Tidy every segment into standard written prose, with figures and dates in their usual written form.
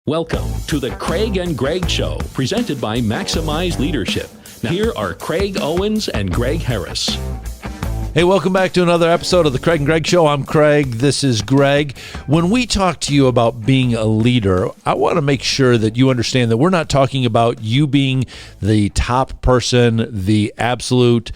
Welcome to the Craig and Greg Show, presented by Maximize Leadership. Now, here are Craig Owens and Greg Harris. Hey, welcome back to another episode of the Craig and Greg Show. I'm Craig. This is Greg. When we talk to you about being a leader, I want to make sure that you understand that we're not talking about you being the top person, the absolute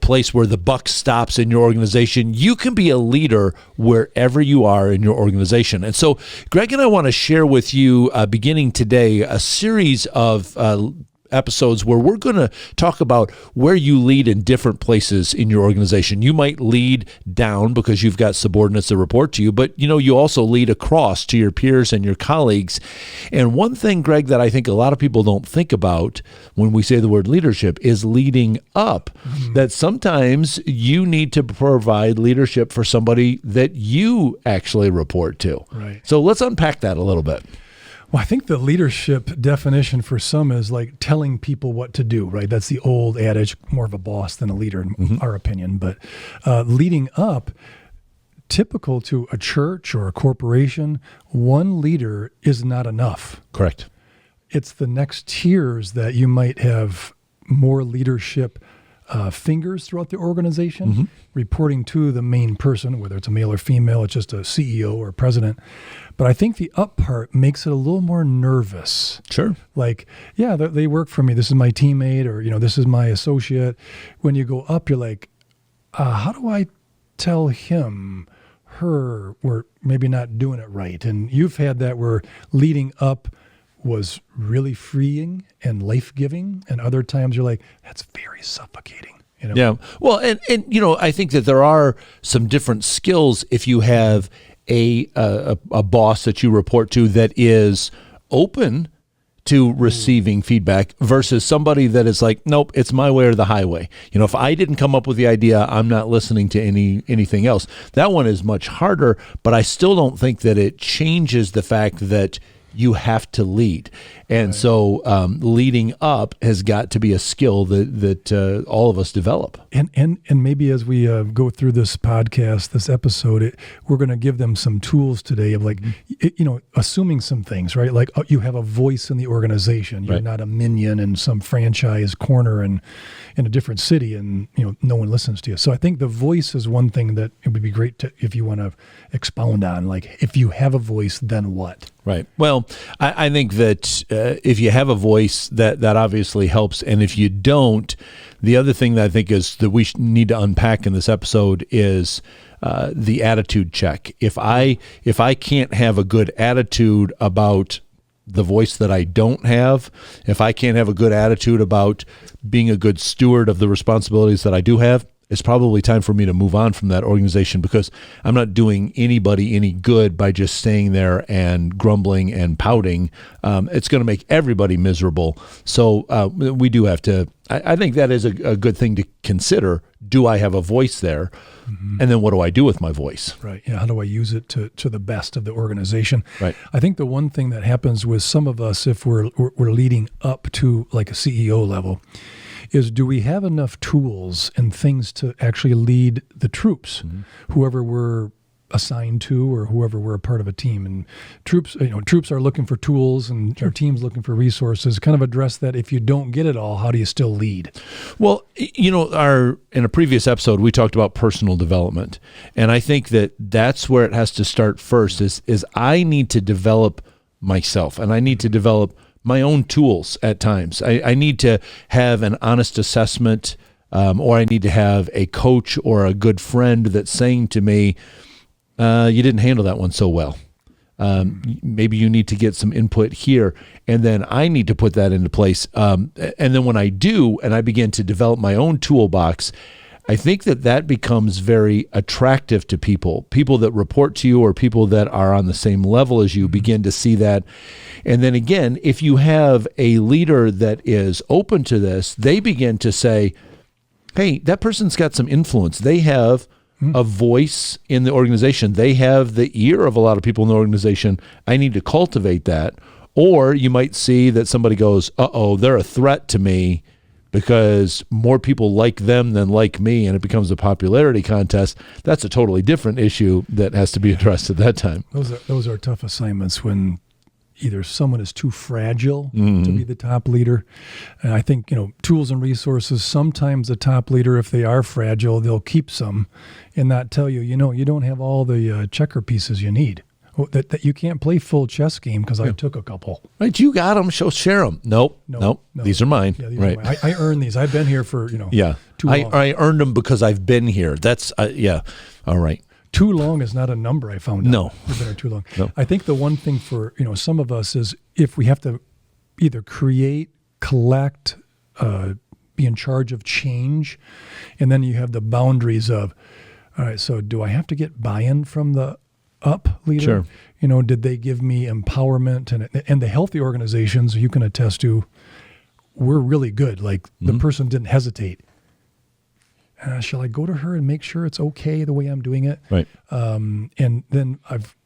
place where the buck stops in your organization. You can be a leader wherever you are in your organization. And so Greg and I want to share with you, beginning today, a series of episodes where we're going to talk about where you lead in different places in your organization. You might lead down because you've got subordinates that report to you, but you also lead across to your peers and your colleagues. And one thing, Greg, that I think a lot of people don't think about when we say the word leadership is leading up. That sometimes you need to provide leadership for somebody that you actually report to. Right. So let's unpack that a little bit. Well, I think the leadership definition for some is like telling people what to do, right? That's the old adage, more of a boss than a leader, in our opinion. But leading up, typical to a church or a corporation, one leader is not enough. Correct. It's the next tiers that you might have more leadership fingers throughout the organization, reporting to the main person, whether it's a male or female, it's just a CEO or president. But I think the up part makes it a little more nervous. Sure. Like, yeah, they work for me. This is my teammate, or, this is my associate. When you go up, you're like, how do I tell him, her, we're maybe not doing it right? And you've had that where leading up was really freeing and life-giving, and other times you're like, that's very suffocating. Yeah. Well, and I think that there are some different skills if you have a boss that you report to that is open to receiving feedback versus somebody that is like, nope, it's my way or the highway. If I didn't come up with the idea, I'm not listening to anything else. That one is much harder, but I still don't think that it changes the fact that you have to lead. And so leading up has got to be a skill that all of us develop. And maybe as we go through this podcast, this episode, we're going to give them some tools today of assuming some things, right? Like you have a voice in the organization. You're not a minion in some franchise corner in a different city and, no one listens to you. So I think the voice is one thing that it would be great to, if you want to expound on, like if you have a voice, then what? Right. Well, I think that if you have a voice, that obviously helps. And if you don't, the other thing that I think is that we need to unpack in this episode is the attitude check. If I can't have a good attitude about the voice that I don't have, if I can't have a good attitude about being a good steward of the responsibilities that I do have, it's probably time for me to move on from that organization because I'm not doing anybody any good by just staying there and grumbling and pouting. It's going to make everybody miserable. So we do have to, I think that is a good thing to consider. Do I have a voice there? And then what do I do with my voice? Right. Yeah. How do I use it to the best of the organization? Right. I think the one thing that happens with some of us, if we're leading up to like a CEO level, is do we have enough tools and things to actually lead the troops, whoever we're assigned to or whoever we're a part of a team? And troops are looking for tools and our team's looking for resources. Kind of address that. If you don't get it all, how do you still lead? Well, in a previous episode, we talked about personal development. And I think that that's where it has to start first is I need to develop myself and I need to develop my own tools at times. I need to have an honest assessment or I need to have a coach or a good friend that's saying to me, you didn't handle that one so well. Maybe you need to get some input here. And then I need to put that into place. And then when I do, and I begin to develop my own toolbox, I think that becomes very attractive to people that report to you or people that are on the same level as you begin to see that. And then again, if you have a leader that is open to this, they begin to say, hey, that person's got some influence. They have a voice in the organization. They have the ear of a lot of people in the organization. I need to cultivate that. Or you might see that somebody goes, they're a threat to me because more people like them than like me, and it becomes a popularity contest. That's a totally different issue that has to be addressed at that time. Those are tough assignments when either someone is too fragile to be the top leader. And I think, tools and resources, sometimes the top leader, if they are fragile, they'll keep some and not tell you, you don't have all the checker pieces you need. That you can't play full chess game because I took a couple. Right, you got them. Share them. Nope. These are mine. Yeah, these right. are mine. I earned these. I've been here for too long. I earned them because I've been here. That's all right. Too long is not a number. I found out. No, you've been here too long. No. I think the one thing for some of us is if we have to either create, collect, be in charge of change, and then you have the boundaries of, all right. So do I have to get buy-in from the up leader? Sure. Did they give me empowerment? And the healthy organizations you can attest to, we're really good. Like the person didn't hesitate. Shall I go to her and make sure it's okay the way I'm doing it? Right. And then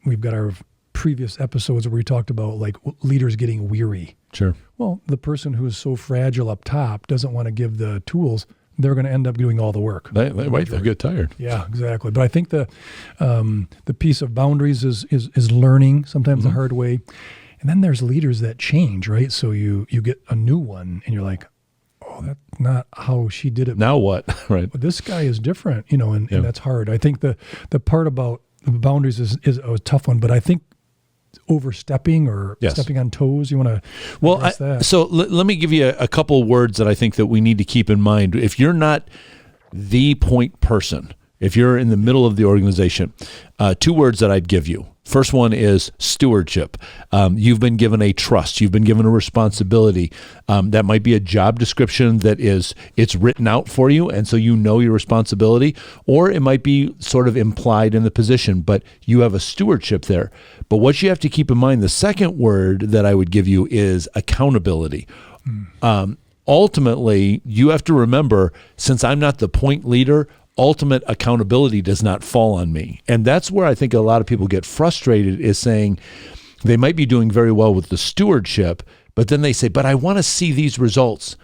we've got our previous episodes where we talked about like leaders getting weary. Sure. Well, the person who is so fragile up top doesn't want to give the tools. They're going to end up doing all the work. They'll get tired. Yeah, exactly. But I think the piece of boundaries is learning sometimes the hard way, and then there's leaders that change, right? So you get a new one, and you're like, oh, that's not how she did it. Now what? Right. But this guy is different, and that's hard. I think the part about the boundaries is a tough one, but I think overstepping or stepping on toes, you want to address that? So let me give you a couple words that I think that we need to keep in mind. If you're not the point person, if you're in the middle of the organization, 2 words that I'd give you. First one is stewardship. You've been given a trust. You've been given a responsibility. That might be a job description that it's written out for you, and so you know your responsibility, or it might be sort of implied in the position, but you have a stewardship there. But what you have to keep in mind, the second word that I would give you is accountability. Ultimately, you have to remember, since I'm not the point leader, ultimate accountability does not fall on me. And that's where I think a lot of people get frustrated, is saying they might be doing very well with the stewardship, but then they say, but I want to see these results.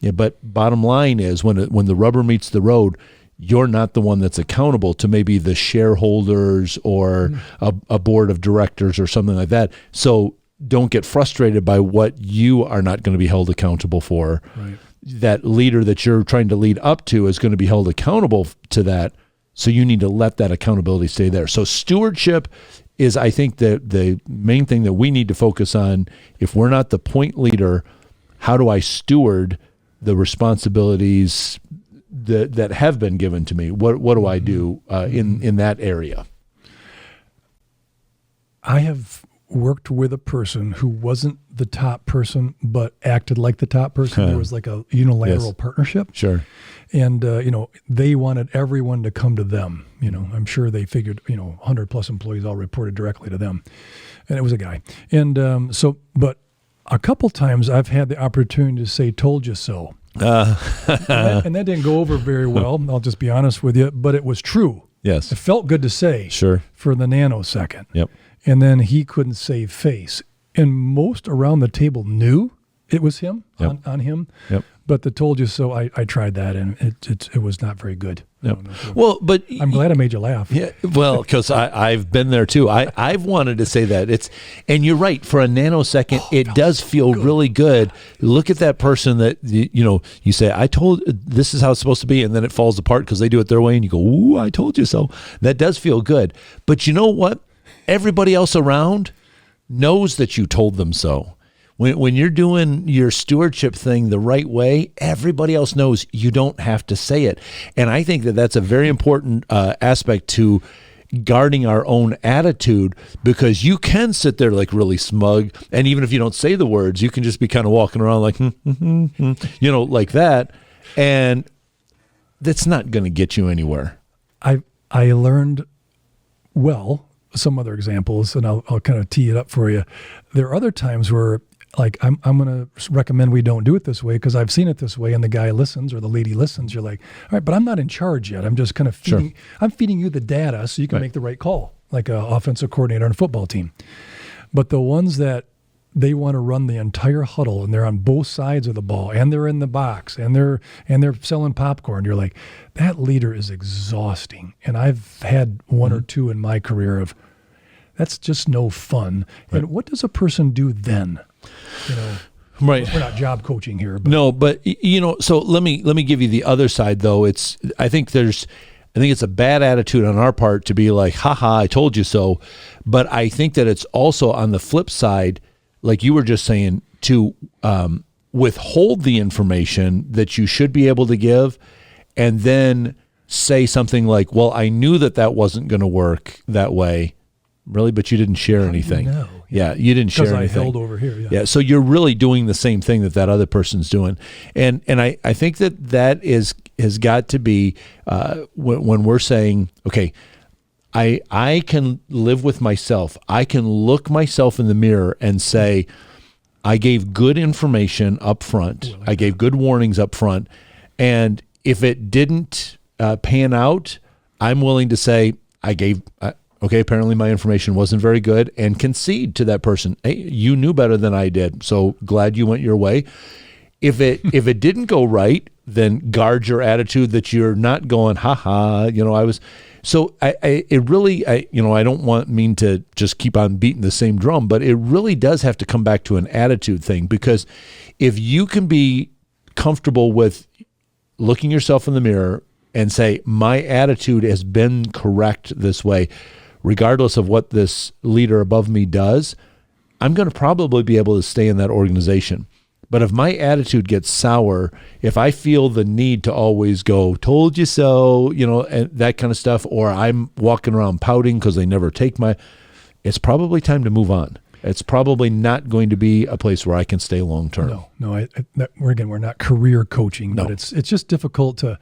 Yeah, but bottom line is when the rubber meets the road, you're not the one that's accountable to maybe the shareholders or a board of directors or something like that. So don't get frustrated by what you are not going to be held accountable for. Right. That leader that you're trying to lead up to is going to be held accountable to that. So you need to let that accountability stay there. So stewardship is, I think, the main thing that we need to focus on. If we're not the point leader, how do I steward the responsibilities that have been given to me? What do I do in that area? I have worked with a person who wasn't the top person, but acted like the top person. There was like a unilateral partnership. Sure. And, they wanted everyone to come to them. I'm sure they figured, 100 plus employees all reported directly to them. And it was a guy. And but a couple times I've had the opportunity to say, told you so. And that didn't go over very well. I'll just be honest with you, but it was true. Yes. It felt good to say. Sure. For the nanosecond. Yep. And then he couldn't save face. And most around the table knew it was him, on him. Yep. But the told you so, I tried that, and it was not very good. Yep. Well, but I'm glad I made you laugh. Yeah, well, because I've been there too. I've wanted to say that. And you're right, for a nanosecond, it does feel really good. Look at that person that, you say, I told, this is how it's supposed to be, and then it falls apart because they do it their way, and you go, ooh, I told you so. That does feel good. But you know what? Everybody else around knows that you told them so. When you're doing your stewardship thing the right way, everybody else knows you don't have to say it. And I think that that's a very important aspect to guarding our own attitude, because you can sit there like really smug, and even if you don't say the words, you can just be kind of walking around like, like that, and that's not going to get you anywhere. I learned some other examples, and I'll kind of tee it up for you. There are other times where, like, I'm going to recommend we don't do it this way because I've seen it this way, and the guy listens or the lady listens. You're like, all right, but I'm not in charge yet. I'm just kind of feeding. Sure. I'm feeding you the data so you can make the right call, like an offensive coordinator on a football team. But the ones that they want to run the entire huddle, and they're on both sides of the ball, and they're in the box, and they're selling popcorn. You're like, that leader is exhausting. And I've had one or two in my career of, that's just no fun. Right. And what does a person do then? Right. We're not job coaching here. But. No, but so let me give you the other side though. I think it's a bad attitude on our part to be like, haha, I told you so. But I think that it's also on the flip side, like you were just saying, to withhold the information that you should be able to give, and then say something like, well, I knew that wasn't going to work that way. Really? But you didn't share anything. No. Yeah, you didn't share anything. Because I held over here. Yeah, so you're really doing the same thing that other person's doing. And I think that has got to be when we're saying, okay, I can live with myself. I can look myself in the mirror and say, I gave good information up front. I gave good warnings up front. And if it didn't pan out, I'm willing to say, okay, apparently my information wasn't very good, and concede to that person. Hey, you knew better than I did, so glad you went your way. If it didn't go right, then guard your attitude that you're not going, I was. So I don't mean to just keep on beating the same drum, but it really does have to come back to an attitude thing, because if you can be comfortable with looking yourself in the mirror and say, my attitude has been correct this way, regardless of what this leader above me does, I'm going to probably be able to stay in that organization. But if my attitude gets sour, if I feel the need to always go, told you so, and that kind of stuff, or I'm walking around pouting because they never take it's probably time to move on. It's probably not going to be a place where I can stay long term. No. We're not career coaching, No. but it's just difficult to,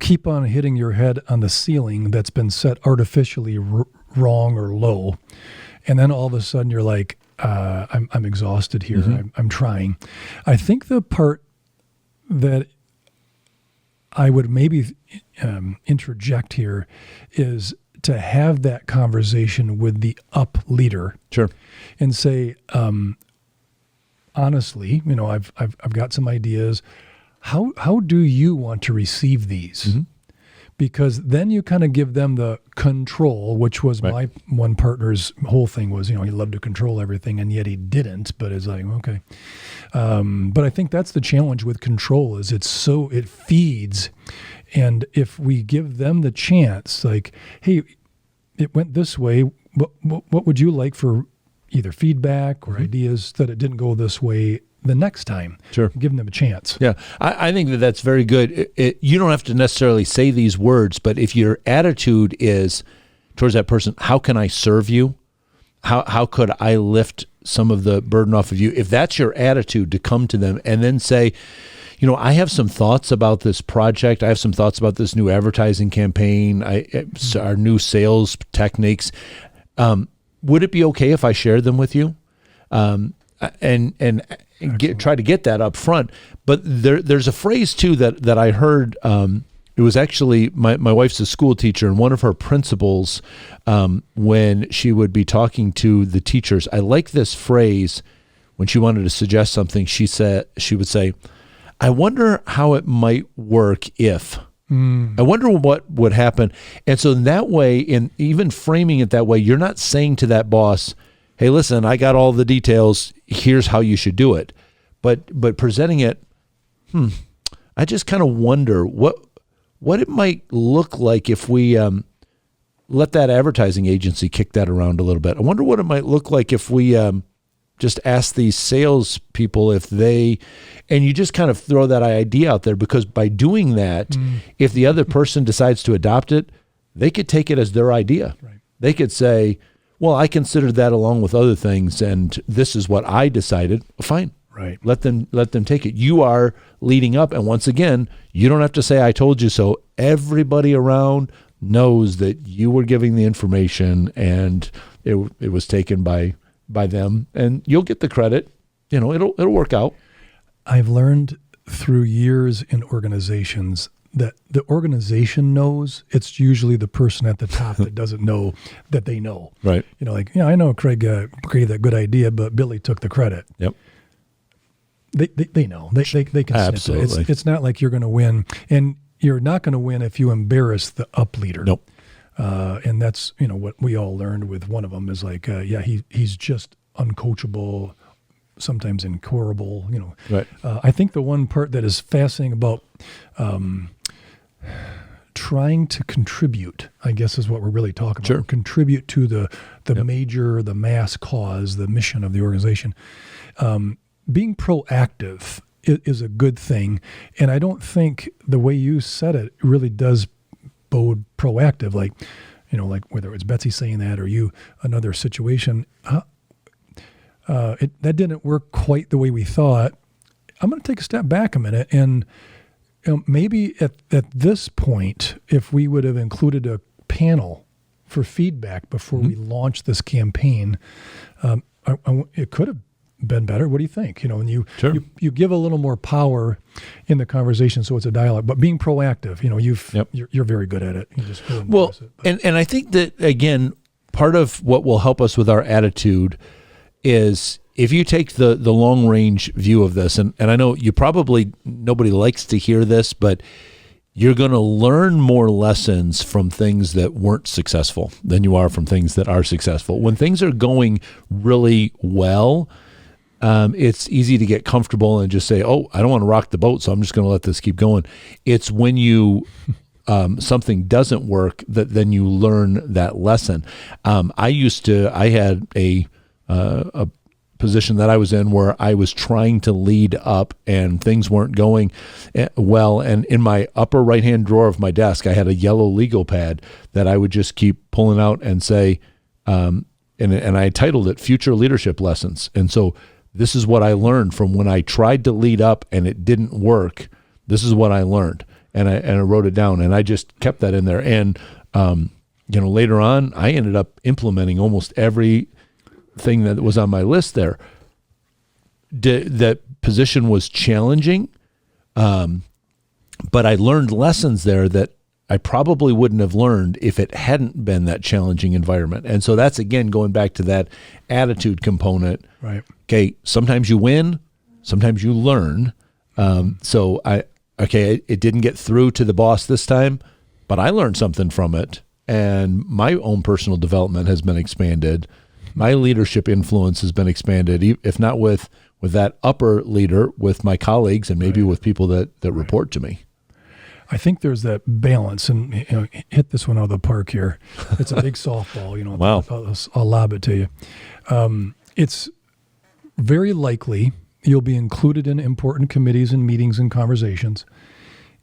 keep on hitting your head on the ceiling that's been set artificially wrong or low, and then all of a sudden you're like, I'm exhausted here. Mm-hmm. I'm trying. I think the part that I would maybe interject here is to have that conversation with the up leader. Sure. And say, honestly, I've got some ideas. How do you want to receive these? Mm-hmm. Because then you kind of give them the control, which was right. my one partner's whole thing was, he loved to control everything, and yet he didn't. But it's like, okay. But I think that's the challenge with control is it feeds. And if we give them the chance, like, hey, it went this way. What would you like for either feedback or mm-hmm. ideas that it didn't go this way the next time? Sure. Giving them a chance. Yeah, I think that's very good. You don't have to necessarily say these words, but if your attitude is towards that person, how can I serve you? How could I lift some of the burden off of you? If that's your attitude, to come to them and then say, I have some thoughts about this project. I have some thoughts about this new advertising campaign, our new sales techniques. Would it be okay if I shared them with you? And try to get that up front. But there's a phrase too that I heard. It was actually my wife's a school teacher, and one of her principals, when she would be talking to the teachers, I like this phrase. When she wanted to suggest something, she would say, I wonder how it might work if. I wonder what would happen. And so in that way, in even framing it that way, you're not saying to that boss, hey, listen, I got all the details. Here's how you should do it. But presenting it, I just kind of wonder what it might look like if we let that advertising agency kick that around a little bit. I wonder what it might look like if we just ask these sales people if they, and you just kind of throw that idea out there, because by doing that, if the other person decides to adopt it, they could take it as their idea. Right. They could say, well, I considered that along with other things, and this is what I decided. Fine. Right. Let them take it. You are leading up, and once again, you don't have to say, I told you so. Everybody around knows that you were giving the information, and it was taken by them, and you'll get the credit. It'll work out. I've learned through years in organizations that the organization knows. It's usually the person at the top that doesn't know that they know. Right. I know Craig created that good idea, but Billy took the credit. Yep. They know. They can Absolutely. sniff it. It's not like you're going to win, and you're not going to win if you embarrass the up leader. Nope. And that's, what we all learned with one of them is like, he's just uncoachable, sometimes incorrigible, Right. I think the one part that is fascinating about trying to contribute, I guess, is what we're really talking about. Sure. Contribute to the mass cause, the mission of the organization. Being proactive is a good thing. And I don't think the way you said it really does bode proactive. Like, like whether it's Betsy saying that or you, another situation, that didn't work quite the way we thought. I'm going to take a step back a minute and maybe at this point, if we would have included a panel for feedback before we launched this campaign, it could have been better. What do you think? And you give a little more power in the conversation, so it's a dialogue. But being proactive, you're very good at it. You just really it. And I think that again, part of what will help us with our attitude is if you take the long range view of this, and I know nobody likes to hear this, but you're going to learn more lessons from things that weren't successful than you are from things that are successful. When things are going really well, it's easy to get comfortable and just say, oh, I don't want to rock the boat, so I'm just going to let this keep going. It's when you something doesn't work that then you learn that lesson. I had a position that I was in where I was trying to lead up and things weren't going well. And in my upper right-hand drawer of my desk, I had a yellow legal pad that I would just keep pulling out and say, and I titled it Future Leadership Lessons. And so this is what I learned from when I tried to lead up and it didn't work. This is what I learned. And I wrote it down and I just kept that in there. And, later on, I ended up implementing almost every thing that was on my list there. That position was challenging, but I learned lessons there that I probably wouldn't have learned if it hadn't been that challenging environment. And so that's, again, going back to that attitude component. Right. Okay, sometimes you win, sometimes you learn. It didn't get through to the boss this time, but I learned something from it, and my own personal development has been expanded. My leadership influence has been expanded, if not with that upper leader, with my colleagues and maybe with people that report to me. I think there's that balance, and hit this one out of the park here. It's a big softball, Wow. I'll lob it to you. It's very likely you'll be included in important committees and meetings and conversations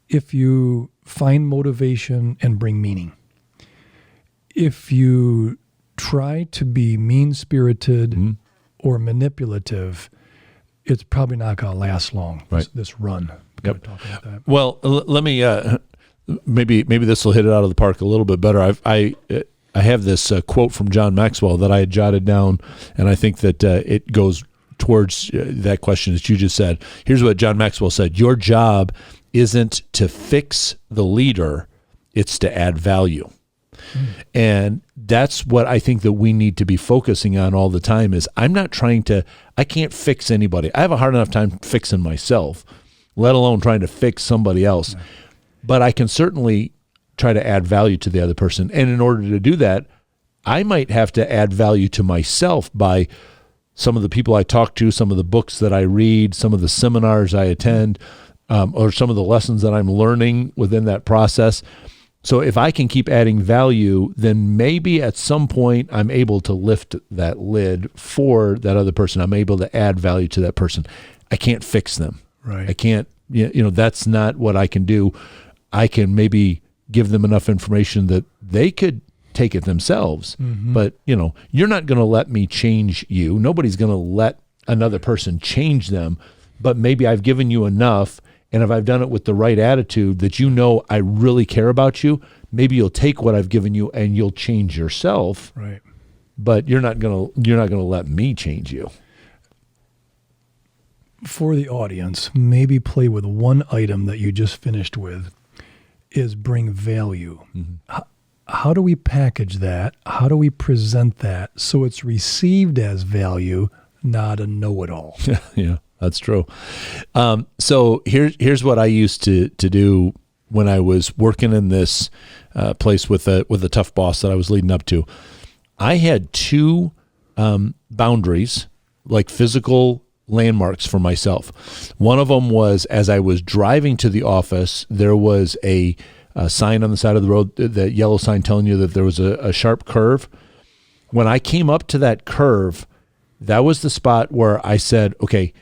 if you find motivation and bring meaning. If you try to be mean-spirited or manipulative, it's probably not going to last long, this run. Yep. Talk about that. Well, let me maybe this will hit it out of the park a little bit better. I have this quote from John Maxwell that I had jotted down, and I think that it goes towards that question that you just said. Here's what John Maxwell said: your job isn't to fix the leader, it's to add value. And that's what I think that we need to be focusing on all the time is I can't fix anybody. I have a hard enough time fixing myself, let alone trying to fix somebody else. Yeah. But I can certainly try to add value to the other person. And in order to do that, I might have to add value to myself by some of the people I talk to, some of the books that I read, some of the seminars I attend, or some of the lessons that I'm learning within that process. So if I can keep adding value, then maybe at some point I'm able to lift that lid for that other person. I'm able to add value to that person. I can't fix them. Right. I can't, that's not what I can do. I can maybe give them enough information that they could take it themselves. Mm-hmm. But, you're not going to let me change you. Nobody's going to let another person change them. But maybe I've given you enough. And if I've done it with the right attitude that I really care about you, maybe you'll take what I've given you and you'll change yourself. Right. But you're not gonna let me change you. For the audience, maybe play with one item that you just finished with is bring value. Mm-hmm. How do we package that? How do we present that so it's received as value, not a know-it-all? Yeah. That's true. So here's what I used to do when I was working in this place with a tough boss that I was leading up to. I had two boundaries, like physical landmarks for myself. One of them was, as I was driving to the office, there was a sign on the side of the road, that yellow sign telling you that there was a sharp curve. When I came up to that curve, that was the spot where I said, okay,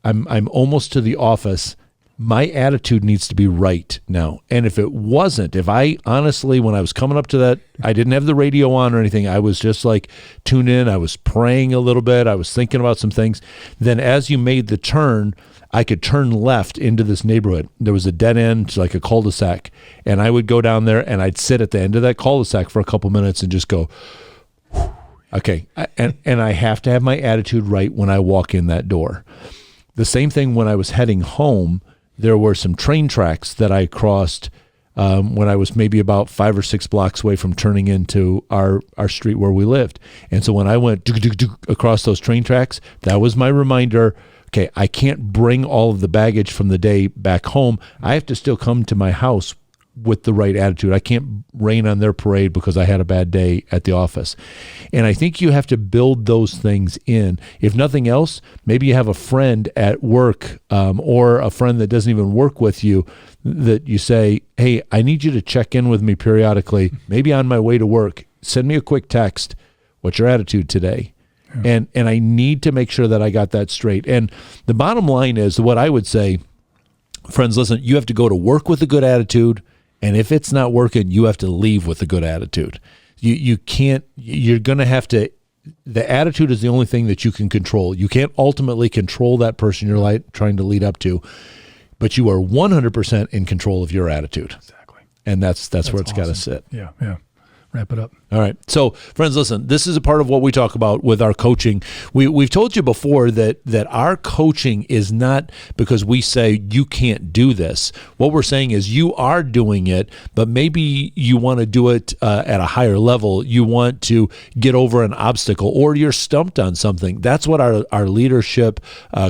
I'm almost to the office. My attitude needs to be right now. And if it wasn't, if I honestly, when I was coming up to that, I didn't have the radio on or anything. I was just like tuned in. I was praying a little bit. I was thinking about some things. Then as you made the turn, I could turn left into this neighborhood. There was a dead end, like a cul-de-sac. And I would go down there and I'd sit at the end of that cul-de-sac for a couple minutes and just go, okay. And I have to have my attitude right when I walk in that door. The same thing when I was heading home. There were some train tracks that I crossed when I was maybe about 5 or 6 blocks away from turning into our street where we lived. And so when I went across those train tracks, that was my reminder, okay, I can't bring all of the baggage from the day back home. I have to still come to my house with the right attitude. I can't rain on their parade because I had a bad day at the office. And I think you have to build those things in. If nothing else, maybe you have a friend at work or a friend that doesn't even work with you that you say, hey, I need you to check in with me periodically, maybe on my way to work. Send me a quick text. What's your attitude today? Yeah. And I need to make sure that I got that straight. And the bottom line is what I would say, friends, listen, you have to go to work with a good attitude. And if it's not working, you have to leave with a good attitude. You can't, you're going to have to, the attitude is the only thing that you can control. You can't ultimately control that person you're trying to lead up to, but you are 100% in control of your attitude. Exactly. And that's where it's awesome. Got to sit. Yeah. Wrap it up. All right. So, friends, listen, this is a part of what we talk about with our coaching. We've told you before that our coaching is not because we say you can't do this. What we're saying is you are doing it, but maybe you want to do it at a higher level. You want to get over an obstacle or you're stumped on something. That's what our leadership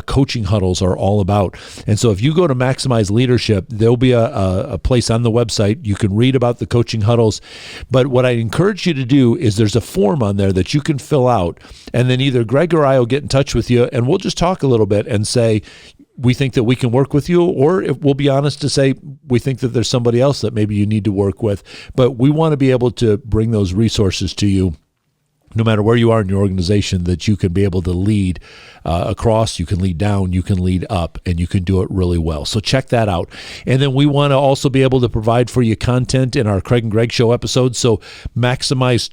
coaching huddles are all about. And so if you go to Maximize Leadership, there'll be a place on the website. You can read about the coaching huddles. But what I encourage you to do is there's a form on there that you can fill out, and then either Greg or I will get in touch with you and we'll just talk a little bit and say we think that we can work with you, or if we'll be honest to say we think that there's somebody else that maybe you need to work with. But we want to be able to bring those resources to you no matter where you are in your organization, that you can be able to lead across, you can lead down, you can lead up, and you can do it really well. So check that out. And then we want to also be able to provide for you content in our Craig and Greg Show episodes. So Maximize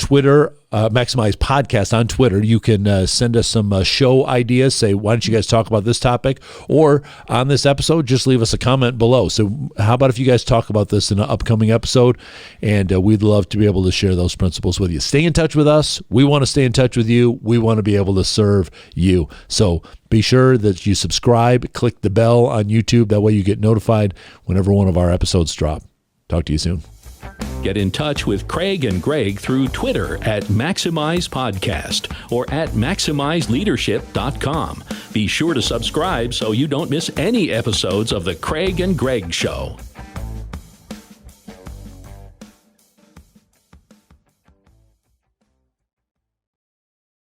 Podcast on Twitter. You can send us some show ideas. Say, why don't you guys talk about this topic? Or on this episode, just leave us a comment below. So how about if you guys talk about this in an upcoming episode? And we'd love to be able to share those principles with you. Stay in touch with us. We want to stay in touch with you. We want to be able to serve you. So be sure that you subscribe, click the bell on YouTube. That way you get notified whenever one of our episodes drop. Talk to you soon. Get in touch with Craig and Greg through Twitter at Maximize Podcast or at MaximizeLeadership.com. Be sure to subscribe so you don't miss any episodes of The Craig and Greg Show.